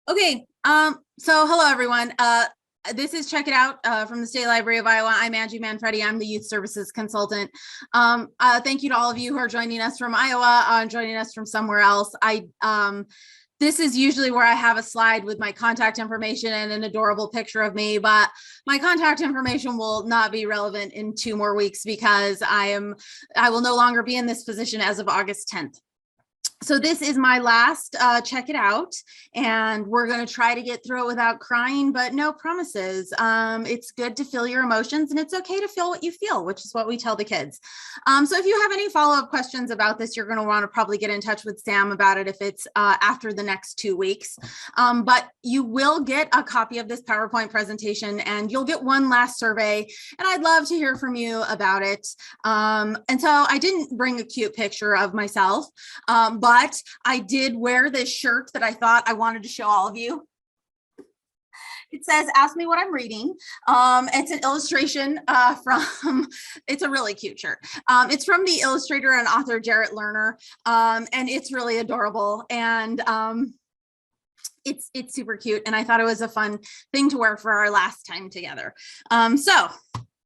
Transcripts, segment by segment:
Okay, so hello everyone. This is Check It Out from the State Library of Iowa. I'm Angie Manfredi. I'm the Youth Services Consultant. Thank you to all of you who are joining us from Iowa, joining us from somewhere else. This is usually where I have a slide with my contact information and an adorable picture of me, but my contact information will not be relevant in 2 more weeks because I will no longer be in this position as of August 10th. So this is my last Check It Out, and we're going to try to get through it without crying, but no promises. It's good to feel your emotions, and it's okay to feel what you feel, which is what we tell the kids. So if you have any follow-up questions about this, you're going to want to probably get in touch with Sam about it if it's after the next 2 weeks. But you will get a copy of this PowerPoint presentation, and you'll get one last survey, and I'd love to hear from you about it. And so I didn't bring a cute picture of myself, but I did wear this shirt that I thought I wanted to show all of you. It says, ask me what I'm reading. It's an illustration it's a really cute shirt. It's from the illustrator and author Jarrett Lerner, and it's really adorable. And it's super cute. And I thought it was a fun thing to wear for our last time together. So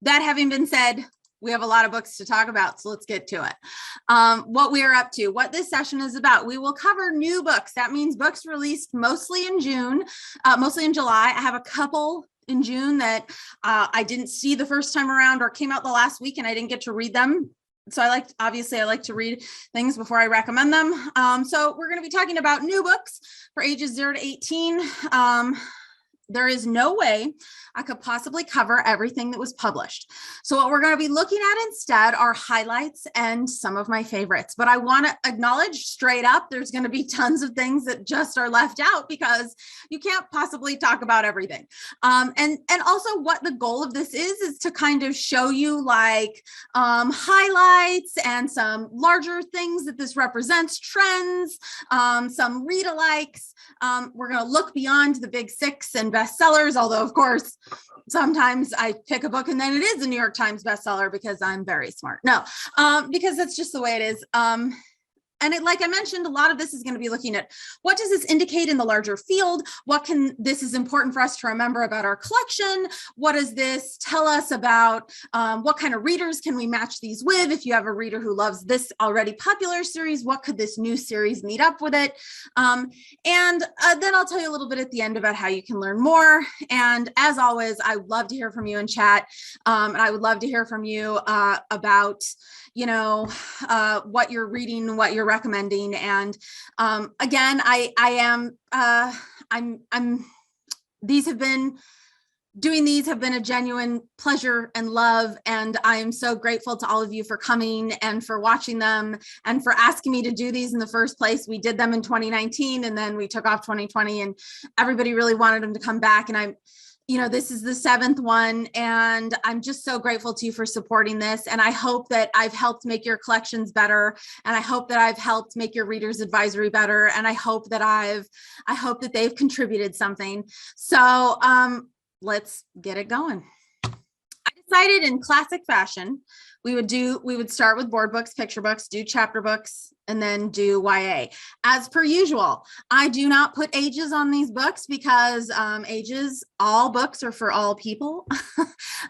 that having been said, we have a lot of books to talk about, so let's get to it. What we are up to, what this session is about. We will cover new books. That means books released mostly in June, mostly in July. I have a couple in June that I didn't see the first time around or came out the last week and I didn't get to read them. So obviously I like to read things before I recommend them. So we're going to be talking about new books for ages 0 to 18. There is no way I could possibly cover everything that was published. So what we're going to be looking at instead are highlights and some of my favorites. But I want to acknowledge straight up, there's going to be tons of things that just are left out because you can't possibly talk about everything. And also what the goal of this is to kind of show you like highlights and some larger things that this represents, trends, some read-alikes. We're going to look beyond the big 6 and bestsellers, although of course, sometimes I pick a book and then it is a New York Times bestseller because I'm very smart. No, because that's just the way it is. Like I mentioned, a lot of this is going to be looking at what does this indicate in the larger field? This is important for us to remember about our collection. What does this tell us about what kind of readers can we match these with? If you have a reader who loves this already popular series, what could this new series meet up with it? Then I'll tell you a little bit at the end about how you can learn more. And as always, I would love to hear from you in chat. And I would love to hear from you about what you're reading, what you're recommending. And again, these have been a genuine pleasure and love. And I am so grateful to all of you for coming and for watching them and for asking me to do these in the first place. We did them in 2019 and then we took off 2020 and everybody really wanted them to come back. And this is the 7th one, and I'm just so grateful to you for supporting this. And I hope that I've helped make your collections better. And I hope that I've helped make your readers advisory better. And I hope that they've contributed something. So let's get it going. I decided in classic fashion, we would start with board books, picture books, do chapter books, and then do YA. As per usual, I do not put ages on these books because all books are for all people.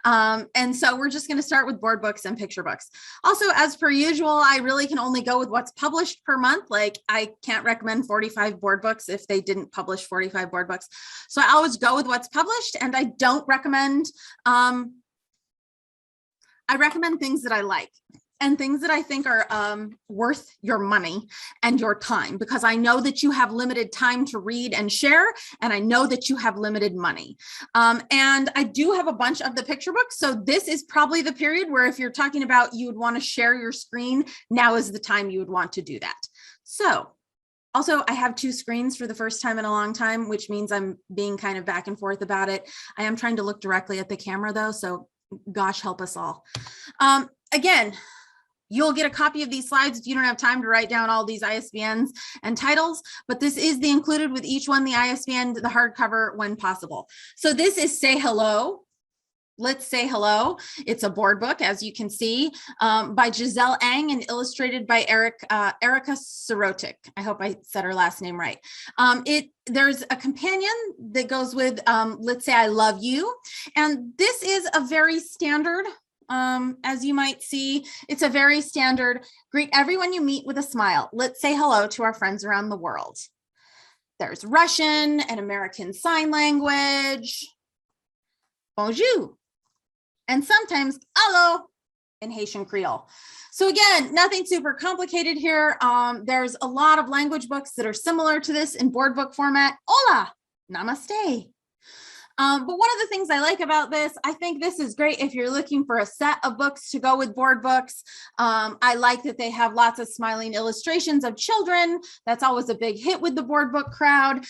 And so we're just going to start with board books and picture books. Also, as per usual, I really can only go with what's published per month. Like I can't recommend 45 board books if they didn't publish 45 board books. So I always go with what's published, and I don't recommend, I recommend things that I like and things that I think are worth your money and your time, because I know that you have limited time to read and share, and I know that you have limited money. And I do have a bunch of the picture books. So this is probably the period where if you're talking about you would want to share your screen, now is the time you would want to do that. So also, I have 2 screens for the first time in a long time, which means I'm being kind of back and forth about it. I am trying to look directly at the camera though, so gosh, help us all. Again, you'll get a copy of these slides if you don't have time to write down all these ISBNs and titles, but this is the included with each one, the ISBN, the hardcover when possible. So this is Say Hello Let's Say Hello. It's a board book, as you can see, by Giselle Ang and illustrated by Erica Sirotik. I hope I said her last name right. There's a companion that goes with Let's Say I Love You. And this is a very standard, as you might see, it's a very standard, greet everyone you meet with a smile. Let's say hello to our friends around the world. There's Russian and American Sign Language, bonjour, and sometimes hello in Haitian Creole. So again, nothing super complicated here. There's a lot of language books that are similar to this in board book format. Hola, namaste. But one of the things I like about this, I think this is great if you're looking for a set of books to go with board books. I like that they have lots of smiling illustrations of children. That's always a big hit with the board book crowd.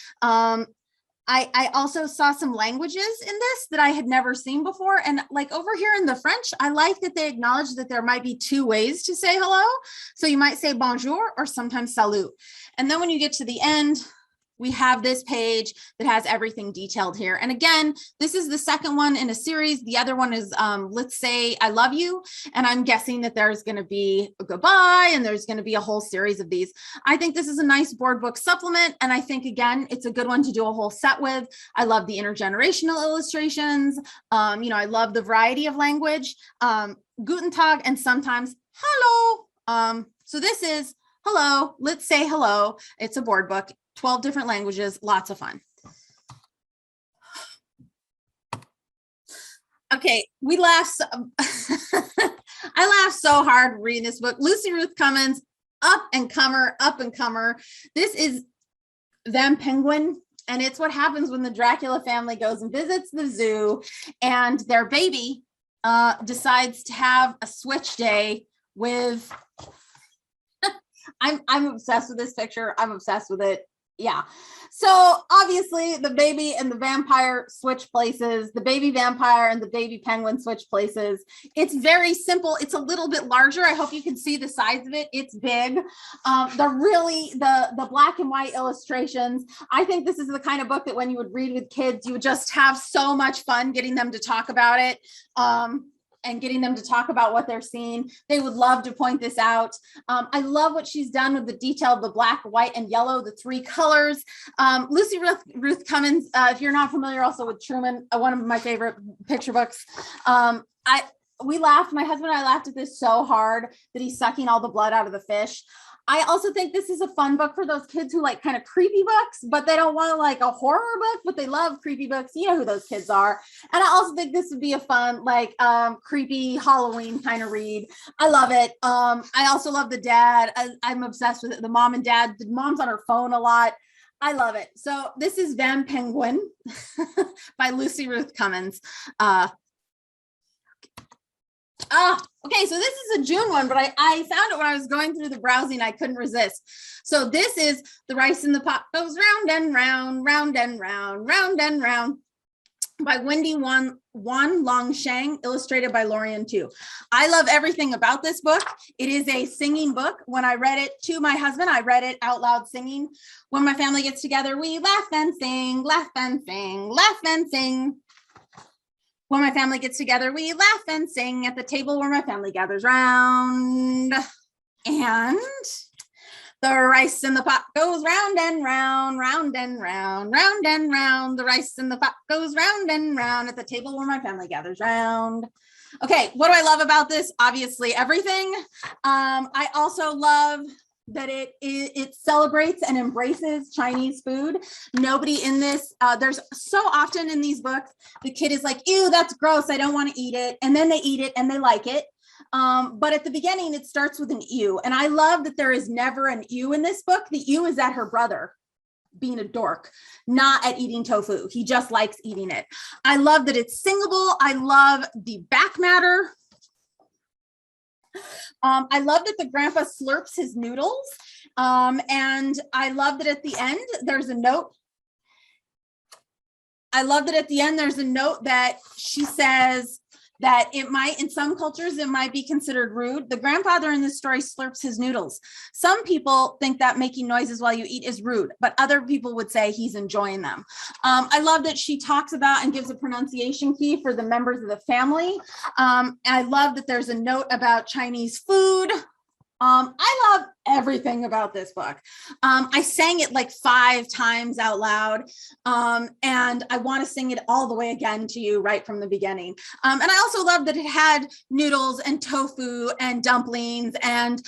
I also saw some languages in this that I had never seen before. And like over here in the French, I like that they acknowledge that there might be two ways to say hello. So you might say bonjour or sometimes salut. And then when you get to the end, we have this page that has everything detailed here. And again, this is the second one in a series. The other one is Let's Say I Love You. And I'm guessing that there's going to be a goodbye and there's going to be a whole series of these. I think this is a nice board book supplement. And I think, again, it's a good one to do a whole set with. I love the intergenerational illustrations. I love the variety of language, Guten Tag, and sometimes hello. So this is hello, let's say hello. It's a board book. 12 different languages, lots of fun. Okay, we laughed. I laughed so hard reading this book. Lucy Ruth Cummins, up and comer. This is Van Penguin, and it's what happens when the Dracula family goes and visits the zoo, and their baby decides to have a switch day with. I'm obsessed with this picture. I'm obsessed with it. Yeah. So obviously the baby and the vampire switch places, the baby vampire and the baby penguin switch places. It's very simple. It's a little bit larger. I hope you can see the size of it. It's big. The black and white illustrations. I think this is the kind of book that when you would read with kids, you would just have so much fun getting them to talk about it. And getting them to talk about what they're seeing. They would love to point this out. I love what she's done with the detail of the black, white, and yellow, the three colors. Lucy Ruth Cummins, if you're not familiar also with Truman, one of my favorite picture books. We laughed, my husband and I laughed at this so hard that he's sucking all the blood out of the fish. I also think this is a fun book for those kids who like kind of creepy books, but they don't want like a horror book, but they love creepy books. You know who those kids are. And I also think this would be a fun, like creepy Halloween kind of read. I love it. I also love the dad. I'm obsessed with it. The mom and dad. The mom's on her phone a lot. I love it. So this is Van Penguin by Lucy Ruth Cummins. Okay, so this is a June one, but I found it when I was going through the browsing. I couldn't resist. So this is The Rice in the Pot Goes Round and Round, Round and Round, Round and Round by Wendy Wan Longsheng, illustrated by Lorian Tu. I love everything about this book. It is a singing book. When I read it to my husband, I read it out loud singing. When my family gets together, we laugh and sing, laugh and sing, laugh and sing. When my family gets together, we laugh and sing at the table where my family gathers round. And the rice in the pot goes round and round, round and round, round and round. The rice in the pot goes round and round at the table where my family gathers round. Okay, what do I love about this? Obviously, everything. I also love that it celebrates and embraces Chinese food. Nobody in this, there's so often in these books, the kid is like, ew, that's gross, I don't want to eat it. And then they eat it and they like it. But at the beginning, it starts with an ew. And I love that there is never an ew in this book. The ew is at her brother being a dork, not at eating tofu. He just likes eating it. I love that it's singable. I love the back matter. I love that the grandpa slurps his noodles. And I love that at the end, there's a note. I love that at the end, there's a note that she says, that it might, in some cultures, it might be considered rude. The grandfather in this story slurps his noodles. Some people think that making noises while you eat is rude, but other people would say he's enjoying them. I love that she talks about and gives a pronunciation key for the members of the family. I love that there's a note about Chinese food. I love everything about this book. I sang it like 5 times out loud, and I want to sing it all the way again to you right from the beginning. And I also love that it had noodles and tofu and dumplings and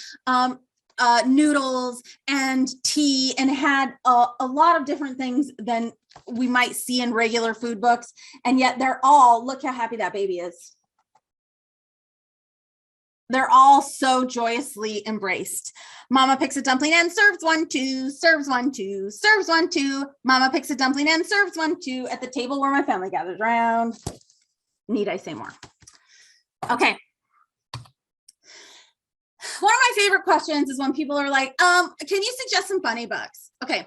noodles and tea, and had a lot of different things than we might see in regular food books. And yet they're all, look how happy that baby is. They're all so joyously embraced. Mama picks a dumpling and serves 1, 2, serves 1, 2, serves 1, 2. Mama picks a dumpling and serves 1, 2 at the table where my family gathers around. Need I say more? Okay. One of my favorite questions is when people are like, can you suggest some funny books? Okay.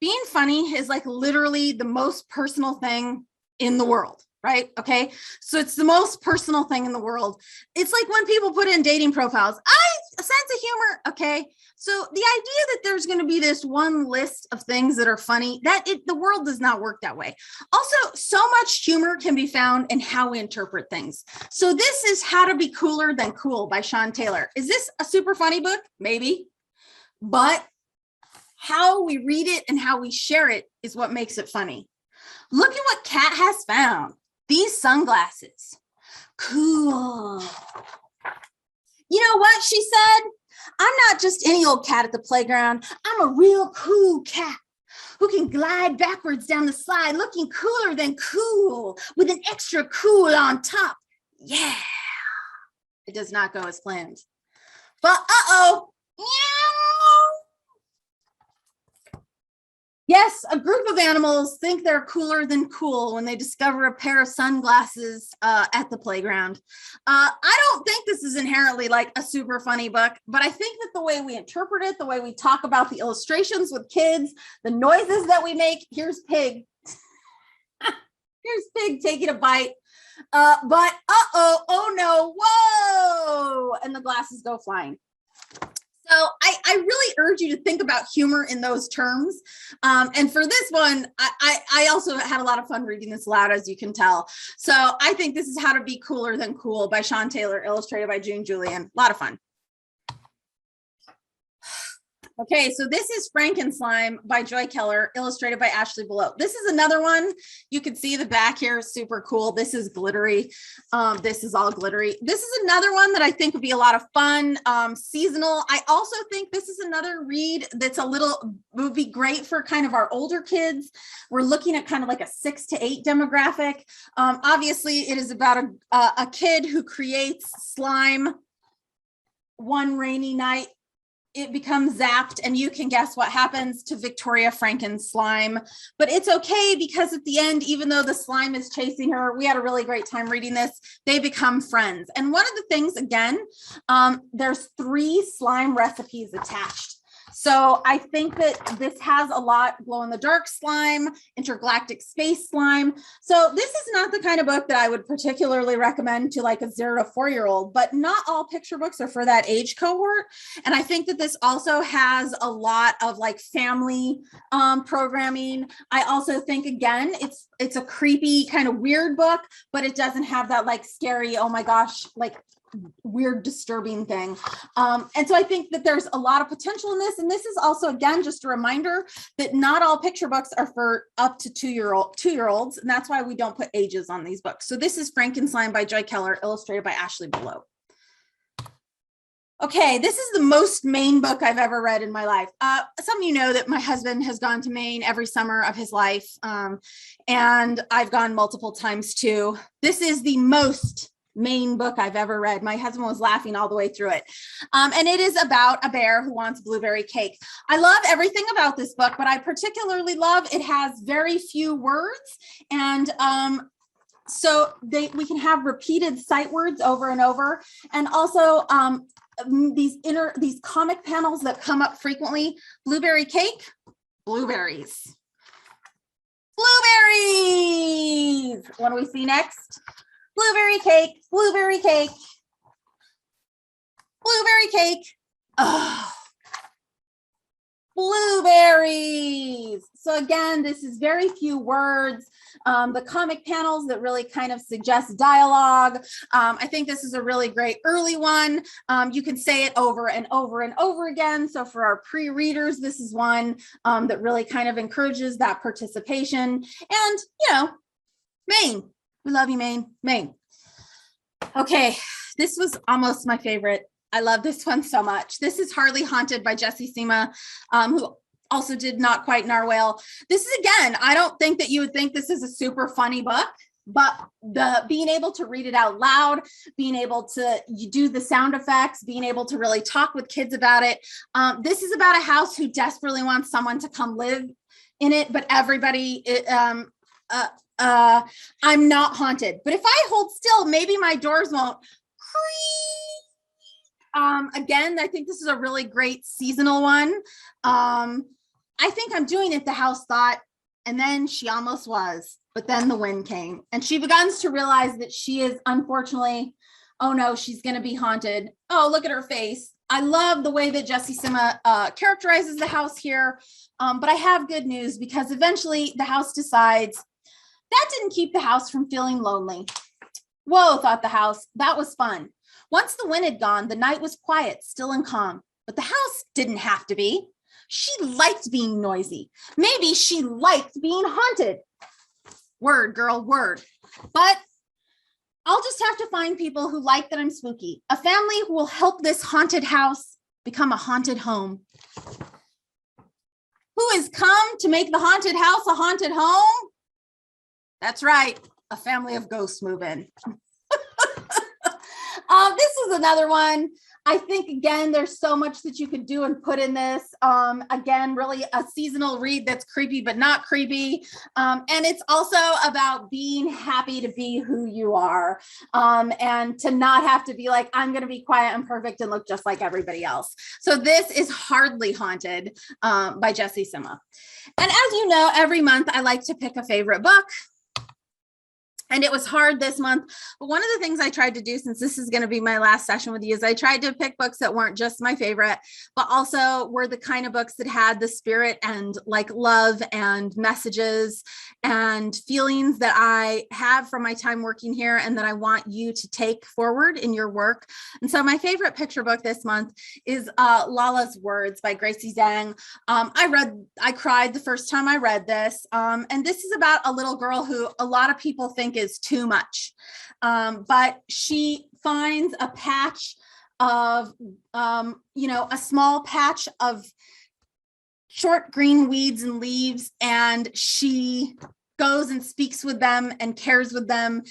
Being funny is like literally the most personal thing in the world. Right? Okay. So it's the most personal thing in the world. It's like when people put in dating profiles, a sense of humor. Okay. So the idea that there's going to be this one list of things that are funny, the world does not work that way. Also, so much humor can be found in how we interpret things. So this is How to Be Cooler Than Cool by Sean Taylor. Is this a super funny book? Maybe. But how we read it and how we share it is what makes it funny. Look at what Kat has found. These sunglasses. Cool. You know what she said? I'm not just any old cat at the playground. I'm a real cool cat who can glide backwards down the slide looking cooler than cool with an extra cool on top. Yeah. It does not go as planned. But uh-oh. Yes, a group of animals think they're cooler than cool when they discover a pair of sunglasses at the playground. I don't think this is inherently like a super funny book, but I think that the way we interpret it, the way we talk about the illustrations with kids, the noises that we make, here's Pig. Here's Pig taking a bite. But oh no, whoa, and the glasses go flying. So I really urge you to think about humor in those terms. And for this one, I also had a lot of fun reading this aloud, as you can tell. So I think this is How to Be Cooler Than Cool by Sean Taylor, illustrated by June Julian. A lot of fun. Okay, so this is Frankenslime by Joy Keller, illustrated by Ashley Below. This is another one. You can see the back here is super cool. This is glittery. This is all glittery. This is another one that I think would be a lot of fun, seasonal. I also think this is another read that's would be great for kind of our older kids. We're looking at kind of like a 6 to 8 demographic. Obviously, it is about a kid who creates slime. One rainy night, it becomes zapped, and you can guess what happens to Victoria Franken's slime. But it's okay, because at the end, even though the slime is chasing her, we had a really great time reading this. They become friends. And one of the things, again, there's 3 slime recipes attached. So I think that this has a lot: glow in the dark slime, intergalactic space slime. So this is not the kind of book that I would particularly recommend to like a 0 to 4-year-old, but not all picture books are for that age cohort. And I think that this also has a lot of like family programming. I also think, again, it's a creepy kind of weird book, but it doesn't have that like scary, oh my gosh, like weird, disturbing thing. And so I think that there's a lot of potential in this. And this is also, again, just a reminder that not all picture books are for up to 2-year-olds. And that's why we don't put ages on these books. So this is Frankenslime by Joy Keller, illustrated by Ashley Below. Okay, this is the most Maine book I've ever read in my life. Some of you know that my husband has gone to Maine every summer of his life. And I've gone multiple times too. This is the most Maine book I've ever read. My husband was laughing all the way through it. And it is about a bear who wants blueberry cake. I love everything about this book, but I particularly love it has very few words. And so we can have repeated sight words over and over. And also these comic panels that come up frequently: blueberry cake, blueberries. Blueberries. What do we see next? Blueberry cake, blueberry cake, blueberry cake. Oh, blueberries. So again, this is very few words. The comic panels that really kind of suggest dialogue. I think this is a really great early one. You can say it over and over and over again. So for our pre-readers, this is one that really kind of encourages that participation. And, Maine. We love you, Maine. Maine. Okay, this was almost my favorite. I love this one so much. This is Hardly Haunted by Jessie Sima, who also did Not Quite Narwhal. This is, again, I don't think that you would think this is a super funny book, but being able to read it out loud, being able to do the sound effects, being able to really talk with kids about it. This is about a house who desperately wants someone to come live in it, but everybody, I'm not haunted. But if I hold still, maybe my doors won't creak. Again, I think this is a really great seasonal one. I think I'm doing it, the house thought, and then she almost was, but then the wind came and she begins to realize that she is, unfortunately, oh no, she's going to be haunted. Oh, look at her face. I love the way that Jessie Sima characterizes the house here. But I have good news, because eventually the house decides that didn't keep the house from feeling lonely. Whoa, thought the house, that was fun. Once the wind had gone, the night was quiet, still and calm, but the house didn't have to be. She liked being noisy. Maybe she liked being haunted. Word, girl, word. But I'll just have to find people who like that I'm spooky. A family who will help this haunted house become a haunted home. Who has come to make the haunted house a haunted home? That's right. A family of ghosts move in. This is another one. I think, again, there's so much that you could do and put in this. Again, really a seasonal read that's creepy, but not creepy. And it's also about being happy to be who you are, and to not have to be like, I'm going to be quiet and perfect and look just like everybody else. So this is Hardly Haunted by Jessie Sima. And as you know, every month I like to pick a favorite book. And it was hard this month. But one of the things I tried to do, since this is going to be my last session with you, is I tried to pick books that weren't just my favorite, but also were the kind of books that had the spirit and like love and messages and feelings that I have from my time working here and that I want you to take forward in your work. And so my favorite picture book this month is Lala's Words by Gracie Zhang. I cried the first time I read this. And this is about a little girl who a lot of people think is too much. But she finds a patch of, a small patch of short green weeds and leaves, and she goes and speaks with them and cares with them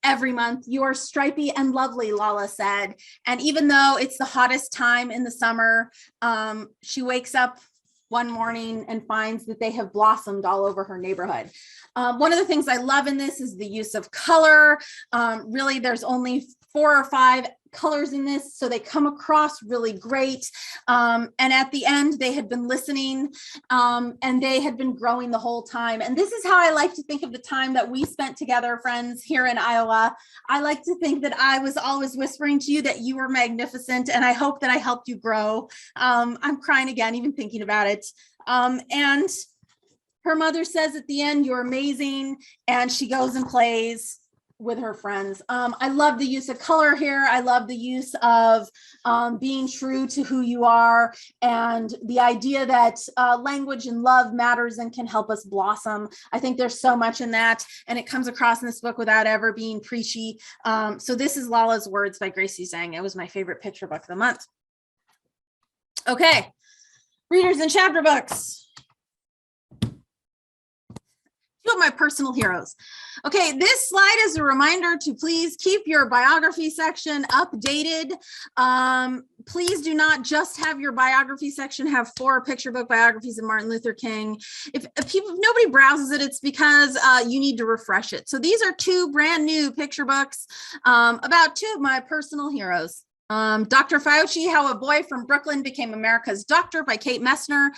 every month. You're stripy and lovely, Lala said. And even though it's the hottest time in the summer, she wakes up one morning and finds that they have blossomed all over her neighborhood. One of the things I love in this is the use of color. Really, there's only 4 or 5 colors in this, so they come across really great. And at the end, they had been listening, and they had been growing the whole time. And this is how I like to think of the time that we spent together, friends, here in Iowa. I like to think that I was always whispering to you that you were magnificent, and I hope that I helped you grow. I'm crying again, even thinking about it. And her mother says at the end, you're amazing. And she goes and plays with her friends. I love the use of color here. I love the use of being true to who you are, and the idea that language and love matters and can help us blossom. I think there's so much in that, and it comes across in this book without ever being preachy. So this is Lala's Words by Gracie Zhang. It was my favorite picture book of the month. Okay, readers and chapter books. 2 of my personal heroes. Okay, this slide is a reminder to please keep your biography section updated. Please do not just have your biography section have 4 picture book biographies of Martin Luther King. If nobody browses it, it's because you need to refresh it. So these are 2 brand new picture books about 2 of my personal heroes. Dr. Fauci, How a Boy from Brooklyn Became America's Doctor by Kate Messner,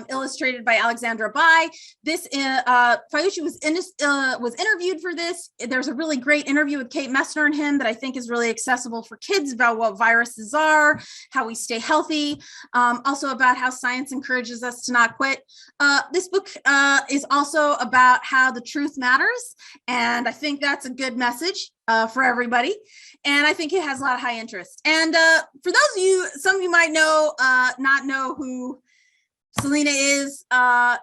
illustrated by Alexandra Bai. This Fauci was interviewed for this. There's a really great interview with Kate Messner and him that I think is really accessible for kids about what viruses are, how we stay healthy, also about how science encourages us to not quit. This book is also about how the truth matters, and I think that's a good message for everybody. And I think it has a lot of high interest. And for those of you, some of you might know, not know who Selena is.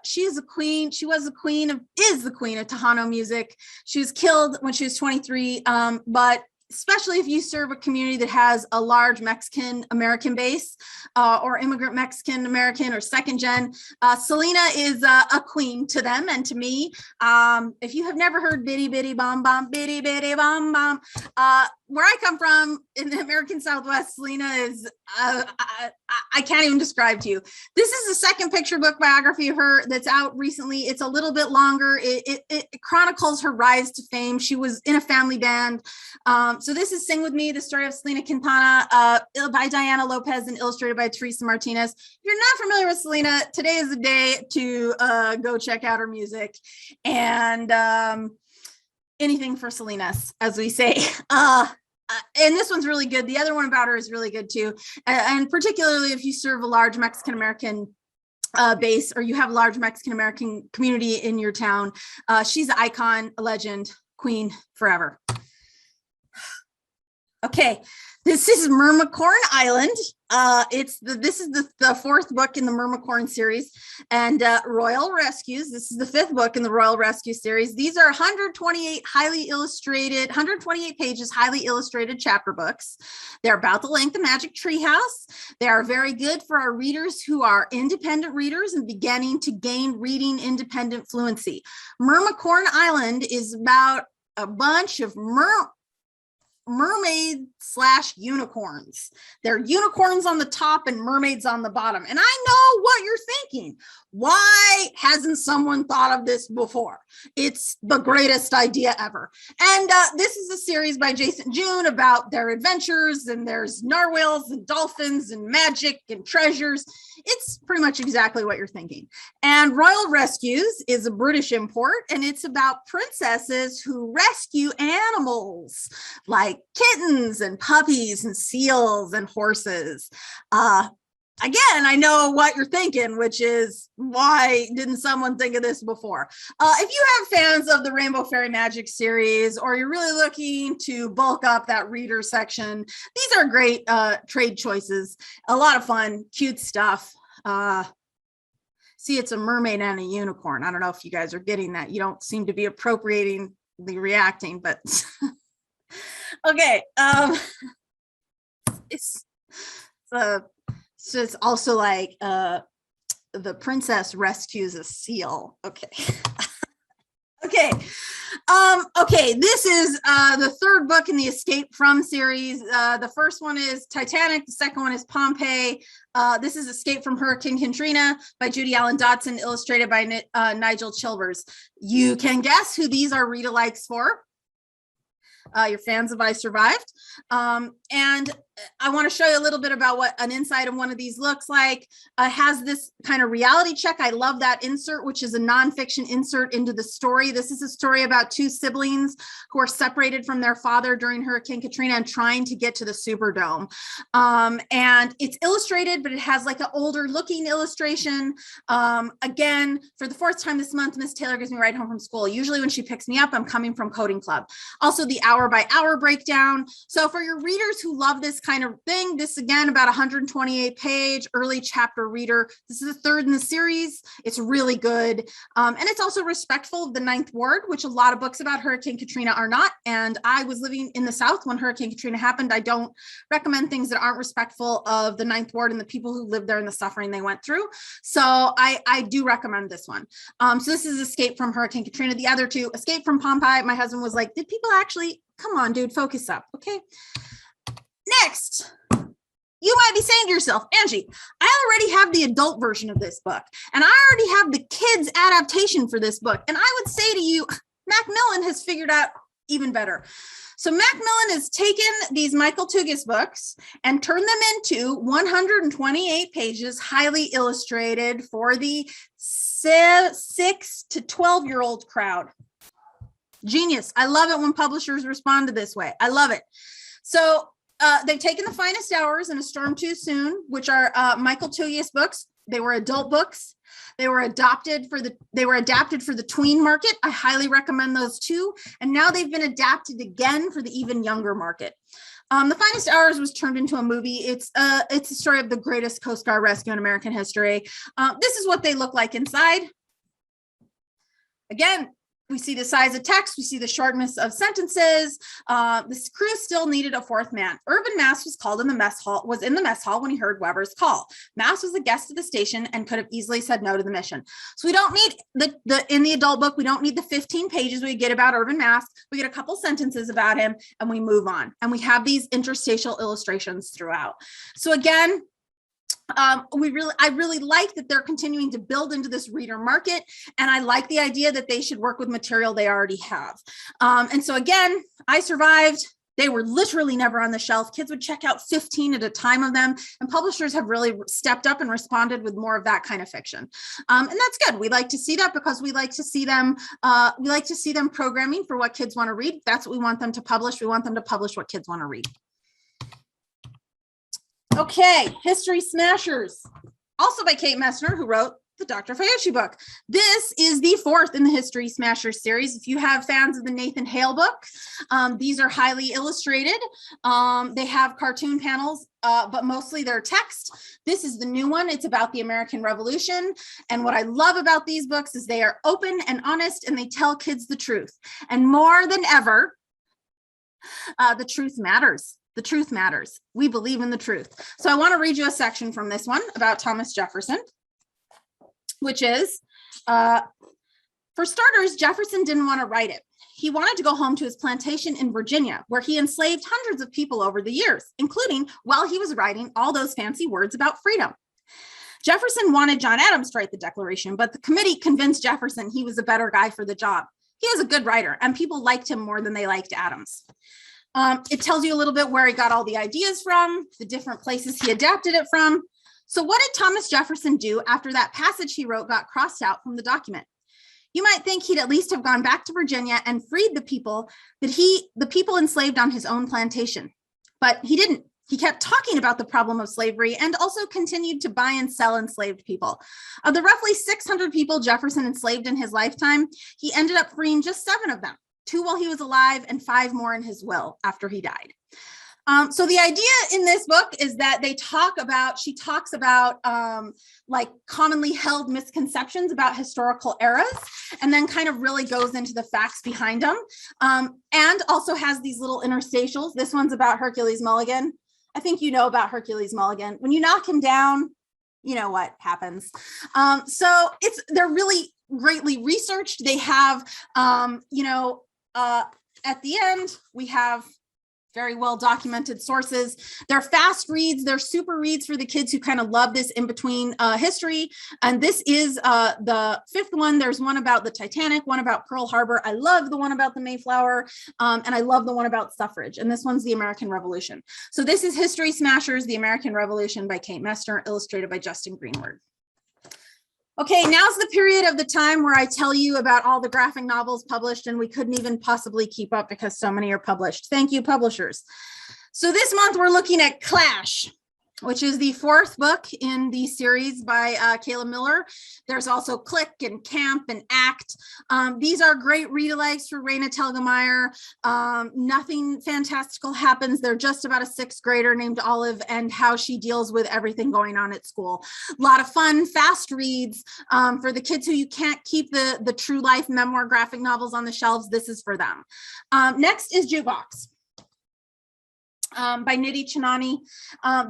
She is a queen. She was the queen of, is the queen of Tejano music. She was killed when she was 23. But especially if you serve a community that has a large Mexican American base, or immigrant Mexican American or second gen, Selena is a queen to them and to me. If you have never heard Bitty Bitty Bom Bom, Bitty Bitty Bom Bom, where I come from in the American Southwest, Selena is, I can't even describe to you. This is the second picture book biography of her that's out recently. It's a little bit longer. It chronicles her rise to fame. She was in a family band. So this is Sing With Me, the story of Selena Quintana, by Diana Lopez and illustrated by Teresa Martinez. If you're not familiar with Selena, today is the day to go check out her music and anything for Selenas, as we say. And this one's really good. The other one about her is really good too. And particularly if you serve a large Mexican-American base, or you have a large Mexican-American community in your town. She's an icon, a legend, queen forever. Okay, this is Mermicorn Island. This is the fourth book in the Mermicorn series, and Royal Rescues. This is the fifth book in the Royal Rescue series. These are 128 pages, highly illustrated chapter books. They're about the length of Magic Treehouse. They are very good for our readers who are independent readers and beginning to gain reading independent fluency. Mermicorn Island is about a bunch of mermaid/unicorns. They're unicorns on the top and mermaids on the bottom. And I know what you're thinking. Why hasn't someone thought of this before? It's the greatest idea ever. And this is a series by Jason June about their adventures, and there's narwhals and dolphins and magic and treasures. It's pretty much exactly what you're thinking. And Royal Rescues is a British import, and it's about princesses who rescue animals like kittens and puppies and seals and horses. Again, I know what you're thinking, which is, why didn't someone think of this before? If you have fans of the Rainbow Fairy Magic series, or you're really looking to bulk up that reader section, these are great trade choices. A lot of fun, cute stuff. See, it's a mermaid and a unicorn. I don't know if you guys are getting that. You don't seem to be appropriating the reacting, but okay. It's also like the princess rescues a seal. Okay. Okay, this is the third book in the Escape From series. The first one is Titanic. The second one is Pompeii. This is Escape from Hurricane Katrina by Judy Allen Dodson, illustrated by Nigel Chilvers. You can guess who these are read-alikes for. You're fans of I Survived. And I want to show you a little bit about what an inside of one of these looks like. It has this kind of reality check. I love that insert, which is a nonfiction insert into the story. This is a story about two siblings who are separated from their father during Hurricane Katrina and trying to get to the Superdome. And it's illustrated, but it has like an older looking illustration. Again, for the fourth time this month, Miss Taylor gives me a ride home from school. Usually when she picks me up, I'm coming from coding club. Also the hour by hour breakdown. So for your readers who love this kind of thing, this again, about 128 page early chapter reader. This is the third in the series. It's really good. And it's also respectful of the Ninth Ward, which a lot of books about Hurricane Katrina are not. And I was living in the South when Hurricane Katrina happened. I don't recommend things that aren't respectful of the Ninth Ward and the people who lived there and the suffering they went through. So I do recommend this one. So this is Escape from Hurricane Katrina. The other two, Escape from Pompeii. My husband was like, did people actually, come on, dude, focus up. Okay. Next, you might be saying to yourself, Angie, I already have the adult version of this book, and I already have the kids adaptation for this book. And I would say to you, Macmillan has figured out even better. So Macmillan has taken these Michael Tugis books and turned them into 128 pages, highly illustrated for the 6 to 12-year-old crowd. Genius. I love it when publishers respond to this way. I love it. So they've taken The Finest Hours and A Storm Too Soon, which are Michael Tugis books. They were adult books. They were adapted for the tween market. I highly recommend those too. And now they've been adapted again for the even younger market. The Finest Hours was turned into a movie. It's a story of the greatest Coast Guard rescue in American history. This is what they look like inside. Again, we see the size of text. We see the shortness of sentences. This crew still needed a fourth man. Irvin Mass was in the mess hall when he heard Weber's call. Mass was a guest of the station and could have easily said no to the mission. So we don't need in the adult book, we don't need the 15 pages we get about Irvin Mass. We get a couple sentences about him and we move on. And we have these interstitial illustrations throughout. So again, I really like that they're continuing to build into this reader market. And I like the idea that they should work with material they already have. And so again, I Survived. They were literally never on the shelf. Kids would check out 15 at a time of them, and publishers have really stepped up and responded with more of that kind of fiction. And that's good. We like to see that because we like to see them programming for what kids want to read. That's what we want them to publish. We want them to publish what kids want to read. Okay, History Smashers, also by Kate Messner, who wrote the Dr. Fayucci book. This is the fourth in the History Smashers series. If you have fans of the Nathan Hale book, these are highly illustrated. They have cartoon panels, but mostly they're text. This is the new one. It's about the American Revolution. And what I love about these books is they are open and honest, and they tell kids the truth. And more than ever, the truth matters. The truth matters. We believe in the truth. So I want to read you a section from this one about Thomas Jefferson, which is, for starters, Jefferson didn't want to write it. He wanted to go home to his plantation in Virginia, where he enslaved hundreds of people over the years, including while he was writing all those fancy words about freedom. Jefferson wanted John Adams to write the Declaration, but the committee convinced Jefferson he was a better guy for the job. He was a good writer, and people liked him more than they liked Adams. It tells you a little bit where he got all the ideas from, the different places he adapted it from. So what did Thomas Jefferson do after that passage he wrote got crossed out from the document? You might think he'd at least have gone back to Virginia and freed the people enslaved on his own plantation. But he didn't. He kept talking about the problem of slavery and also continued to buy and sell enslaved people. Of the roughly 600 people Jefferson enslaved in his lifetime, he ended up freeing just 7 of them, 2 while he was alive and 5 more in his will after he died. So the idea in this book is that she talks about like commonly held misconceptions about historical eras, and then kind of really goes into the facts behind them, and also has these little interstitials. This one's about Hercules Mulligan. I think you know about Hercules Mulligan. When you knock him down, you know what happens. So they're really greatly researched. They have, at the end, we have very well documented sources. They're fast reads. They're super reads for the kids who kind of love this in-between history. And this is the 5th one. There's one about the Titanic, one about Pearl Harbor. I love the one about the Mayflower, and I love the one about suffrage. And this one's the American Revolution. So this is History Smashers, The American Revolution by Kate Messner, illustrated by Justin Greenward. Okay, now's the period of the time where I tell you about all the graphic novels published, and we couldn't even possibly keep up because so many are published. Thank you, publishers. So this month we're looking at Clash, which is the 4th book in the series by Kayla Miller. There's also Click and Camp and Act. These are great read-alikes for Raina Telgemeier. Nothing fantastical happens. They're just about a 6th grader named Olive and how she deals with everything going on at school. A lot of fun, fast reads. For the kids who you can't keep the true life memoir graphic novels on the shelves, this is for them. Next is Jukebox. By Nidhi Chinani.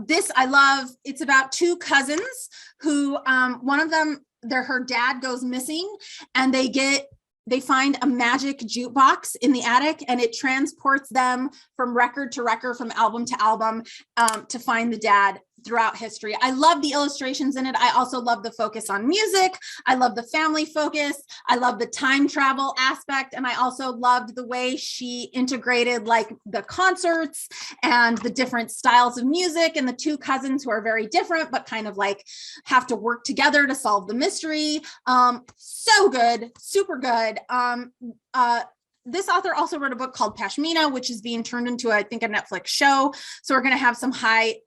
This I love. It's about 2 cousins who, one of them, her dad goes missing, and they find a magic jukebox in the attic, and it transports them from record to record, from album to album, to find the dad. throughout history. I love the illustrations in it. I also love the focus on music. I love the family focus. I love the time travel aspect. And I also loved the way she integrated like the concerts and the different styles of music and the two cousins who are very different, but kind of like have to work together to solve the mystery. So good, super good. This author also wrote a book called Pashmina, which is being turned into, I think, a Netflix show. So we're going to have some high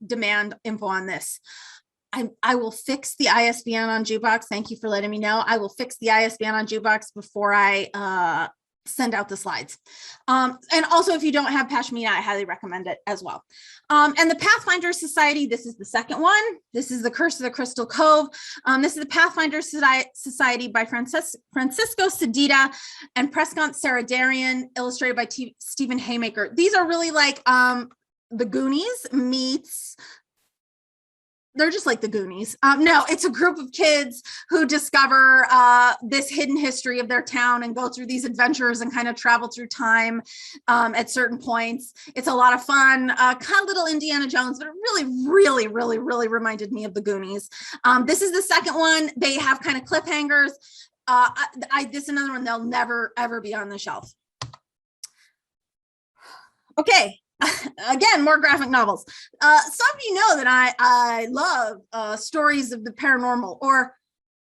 demand info on this. I will fix the ISBN on Jukebox. Thank you for letting me know. I will fix the ISBN on Jukebox before I send out the slides. And also, if you don't have Pashmina, I highly recommend it as well. And the Pathfinder Society, this is the second one. This is The Curse of the Crystal Cove. This is the Pathfinder Society by Francisco Cedita and Prescott Saradarian, illustrated by Stephen Haymaker. These are really like the Goonies meets, they're just like the Goonies. No, it's a group of kids who discover this hidden history of their town and go through these adventures and kind of travel through time at certain points. It's a lot of fun, kind of little Indiana Jones, but it really reminded me of the Goonies. This is the second one. They have kind of cliffhangers. This is another one that'll never, ever be on the shelf. Okay. Again, more graphic novels. Some of you know that I love stories of the paranormal, or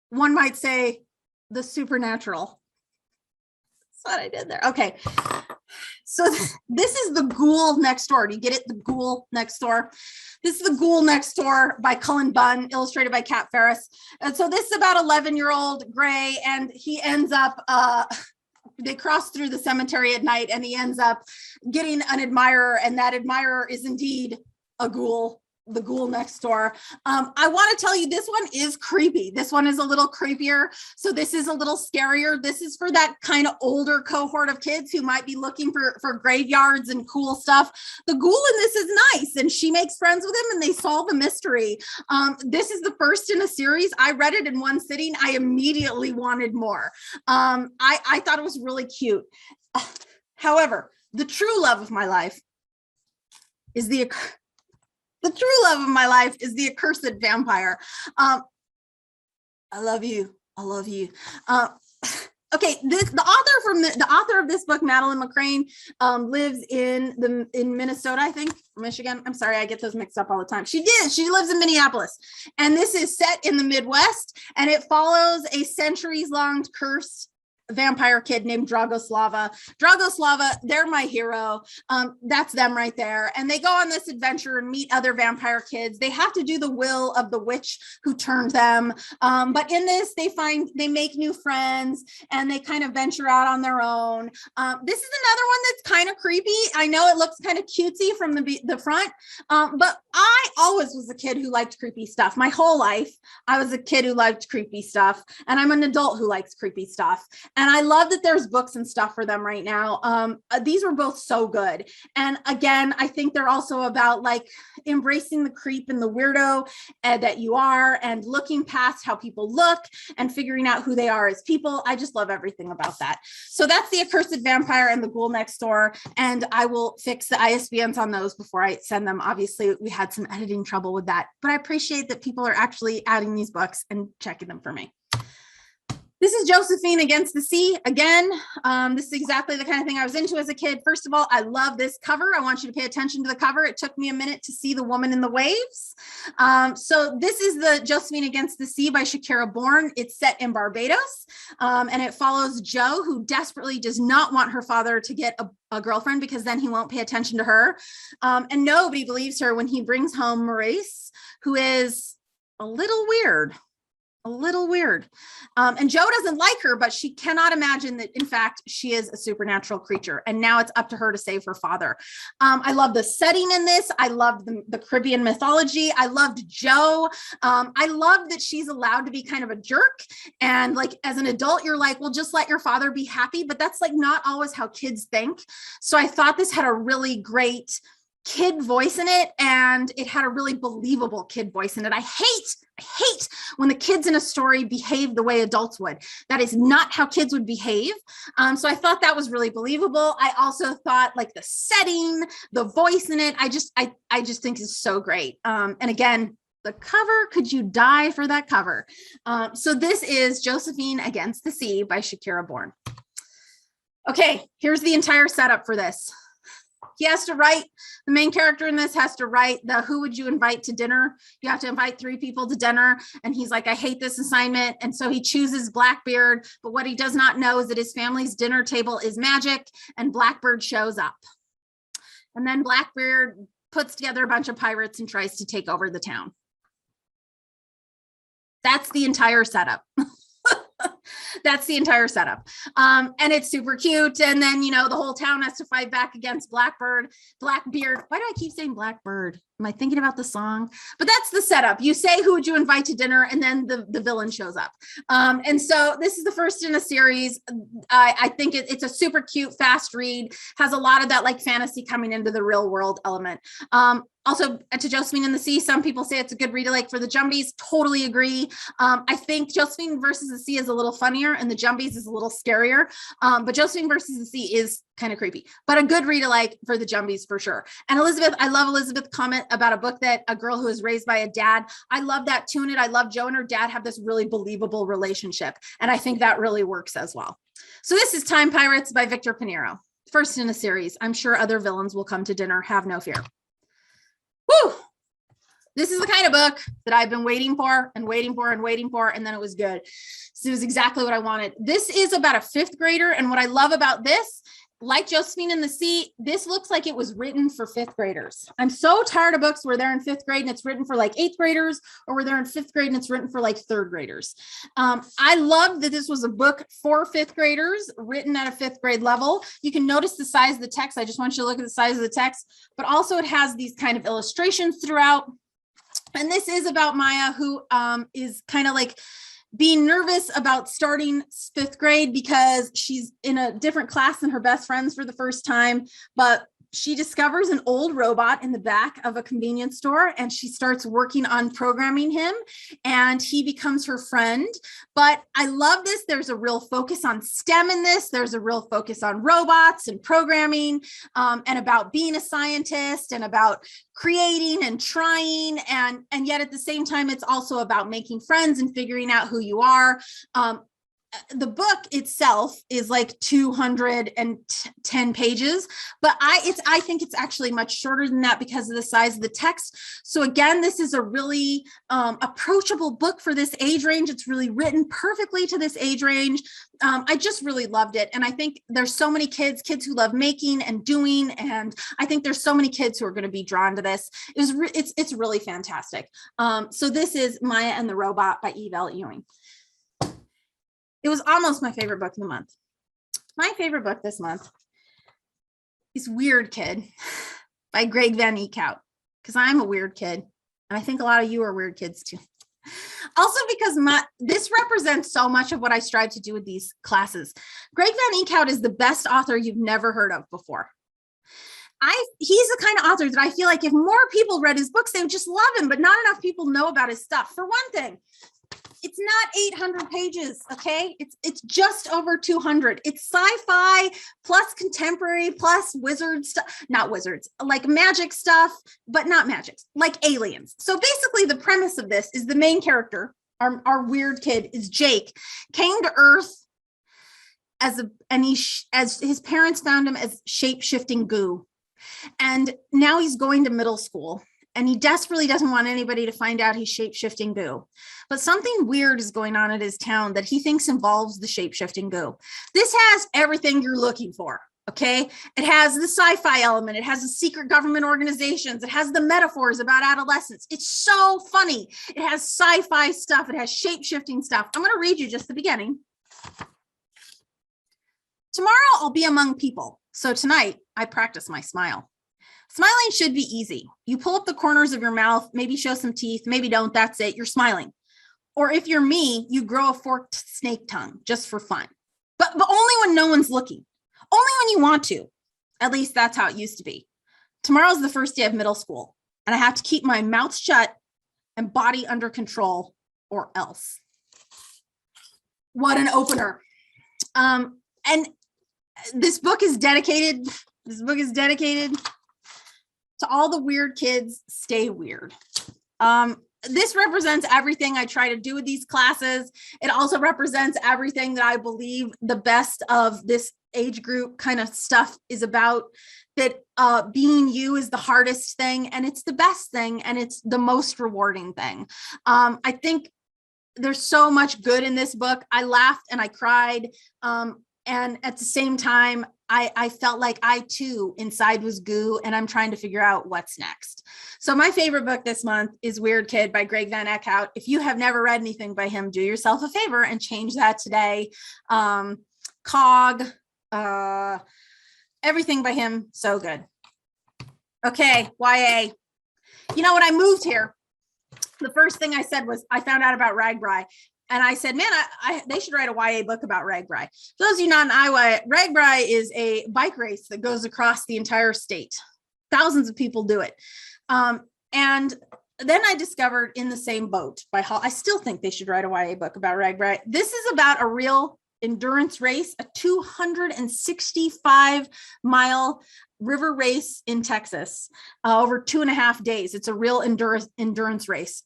one might say the supernatural. That's what I did there. Okay. So this is The Ghoul Next Door. Do you get it? The Ghoul Next Door. This is The Ghoul Next Door by Cullen Bunn, illustrated by Kat Ferris. And so this is about 11-year-old Gray, and he ends up they cross through the cemetery at night, and he ends up getting an admirer, and that admirer is indeed a ghoul, the ghoul next door. I want to tell you, this one is creepy. This one is a little creepier. So this is a little scarier. This is for that kind of older cohort of kids who might be looking for graveyards and cool stuff. The ghoul in this is nice, and she makes friends with him, and they solve a mystery. This is the first in a series. I read it in one sitting. I immediately wanted more. I thought it was really cute. However, the true love of my life is the accursed vampire. I love you. I love you. Okay, the author of this book, Madeline McCrane, lives in Minnesota, I think, Michigan. I'm sorry, I get those mixed up all the time. She lives in Minneapolis, and this is set in the Midwest, and it follows a centuries-long cursed vampire kid named Dragoslava. They're my hero. That's them right there. And they go on this adventure and meet other vampire kids. They have to do the will of the witch who turned them. But in this, they make new friends, and they kind of venture out on their own. This is another one that's kind of creepy. I know it looks kind of cutesy from the front, but I always was a kid who liked creepy stuff. My whole life, I was a kid who liked creepy stuff, and I'm an adult who likes creepy stuff. And I love that there's books and stuff for them right now. These were both so good. And again, I think they're also about like embracing the creep and the weirdo that you are, and looking past how people look and figuring out who they are as people. I just love everything about that. So that's The Accursed Vampire and The Ghoul Next Door. And I will fix the ISBNs on those before I send them. Obviously, we had some editing trouble with that, but I appreciate that people are actually adding these books and checking them for me. This is Josephine Against the Sea. Again, this is exactly the kind of thing I was into as a kid. First of all, I love this cover. I want you to pay attention to the cover. It took me a minute to see the woman in the waves. So this is the Josephine Against the Sea by Shakira Bourne. It's set in Barbados, and it follows Jo, who desperately does not want her father to get a girlfriend, because then he won't pay attention to her. And nobody believes her when he brings home Maurice, who is a little weird. And Jo doesn't like her, but she cannot imagine that, in fact, she is a supernatural creature. And now it's up to her to save her father. I love the setting in this. I loved the Caribbean mythology. I loved Jo. I love that she's allowed to be kind of a jerk. And like, as an adult, you're like, well, just let your father be happy. But that's like not always how kids think. So I thought this had a really great kid voice in it, and it had a really believable kid voice in it. I hate when the kids in a story behave the way adults would. That is not how kids would behave. So I thought that was really believable. I also thought like the setting, the voice in it, I just think is so great. And again, the cover, could you die for that cover? So this is Josephine Against the Sea by Shakira Bourne. Okay, here's the entire setup for this. He has to write, the main character in this has to write the who would you invite to dinner? You have to invite 3 people to dinner. And he's like, I hate this assignment. And so he chooses Blackbeard. But what he does not know is that his family's dinner table is magic, and Blackbird shows up. And then Blackbeard puts together a bunch of pirates and tries to take over the town. That's the entire setup. That's the entire setup. And it's super cute. And then, you know, the whole town has to fight back against Blackbeard. Why do I keep saying Blackbird? Am I thinking about the song? But that's the setup. You say, who would you invite to dinner? And then the villain shows up. And so this is the first in a series. I think it's a super cute, fast read, has a lot of that like fantasy coming into the real world element. Also, to Josephine and the Sea, some people say it's a good read alike for the Jumbies. Totally agree. I think Josephine versus the Sea is a little funnier and the Jumbies is a little scarier. But Josephine versus the Sea is kind of creepy, but a good read alike for the Jumbies for sure. And Elizabeth, I love Elizabeth's comment about a book that a girl who was raised by a dad. I love that too in it. I love Jo and her dad have this really believable relationship. And I think that really works as well. So this is Time Pirates by Victor Pinheiro. First in a series. I'm sure other villains will come to dinner. Have no fear. Woo! This is the kind of book that I've been waiting for and waiting for and waiting for, and then it was good. So it was exactly what I wanted. This is about a 5th grader, and what I love about this, like Josephine and the Sea, this looks like it was written for 5th graders. I'm so tired of books where they're in 5th grade and it's written for like 8th graders, or where they're in 5th grade and it's written for like 3rd graders. I love that this was a book for 5th graders written at a 5th grade level. You can notice the size of the text. I just want you to look at the size of the text, but also it has these kind of illustrations throughout. And this is about Maya, who is kind of like being nervous about starting 5th grade because she's in a different class than her best friends for the first time, but she discovers an old robot in the back of a convenience store and she starts working on programming him and he becomes her friend. But I love this. There's a real focus on STEM in this. There's a real focus on robots and programming and about being a scientist and about creating and trying. And yet at the same time, it's also about making friends and figuring out who you are. The book itself is like 210 pages, but I think it's actually much shorter than that because of the size of the text. So again, this is a really approachable book for this age range. It's really written perfectly to this age range. I just really loved it. And I think there's so many kids who love making and doing. And I think there's so many kids who are going to be drawn to this. It's really fantastic. So this is Maya and the Robot by Eve L. Ewing. It was almost my favorite book of the month. My favorite book this month is Weird Kid by Greg Van Eekhout, because I'm a weird kid. And I think a lot of you are weird kids too. Also because this represents so much of what I strive to do with these classes. Greg Van Eekhout is the best author you've never heard of before. He's the kind of author that I feel like if more people read his books, they would just love him, but not enough people know about his stuff. For one thing, it's not 800 pages, okay? It's just over 200. It's sci-fi plus contemporary plus wizard stuff, not wizards, like magic stuff, but not magic, like aliens. So basically the premise of this is the main character, our weird kid is Jake, came to Earth as his parents found him as shape-shifting goo. And now he's going to middle school. And he desperately doesn't want anybody to find out he's shape-shifting goo. But something weird is going on at his town that he thinks involves the shape-shifting goo. This has everything you're looking for, okay? It has the sci-fi element. It has the secret government organizations. It has the metaphors about adolescence. It's so funny. It has sci-fi stuff. It has shape-shifting stuff. I'm going to read you just the beginning. Tomorrow I'll be among people. So tonight I practice my smile. Smiling should be easy. You pull up the corners of your mouth, maybe show some teeth, maybe don't, that's it, you're smiling. Or if you're me, you grow a forked snake tongue just for fun. But only when no one's looking. Only when you want to. At least that's how it used to be. Tomorrow's the first day of middle school, and I have to keep my mouth shut and body under control, or else. What an opener. And this book is dedicated to all the weird kids. Stay weird. This represents everything I try to do with these classes. It also represents everything that I believe the best of this age group kind of stuff is about, that being you is the hardest thing, and it's the best thing, and it's the most rewarding thing. I think there's so much good in this book. I laughed and I cried. And at the same time, I felt like I too inside was goo, and I'm trying to figure out what's next. So my favorite book this month is Weird Kid by Greg Van Eckhout. If you have never read anything by him, do yourself a favor and change that today. Cog, everything by him, so good. Okay, YA. You know, when I moved here, the first thing I said was I found out about Ragbri. And I said, man, they should write a YA book about Ragbri. For those of you not in Iowa, Ragbri is a bike race that goes across the entire state. Thousands of people do it. And then I discovered In the Same Boat by Hall. I still think they should write a YA book about Ragbri. This is about a real endurance race, a 265-mile river race in Texas, over 2.5 days. It's a real endurance race.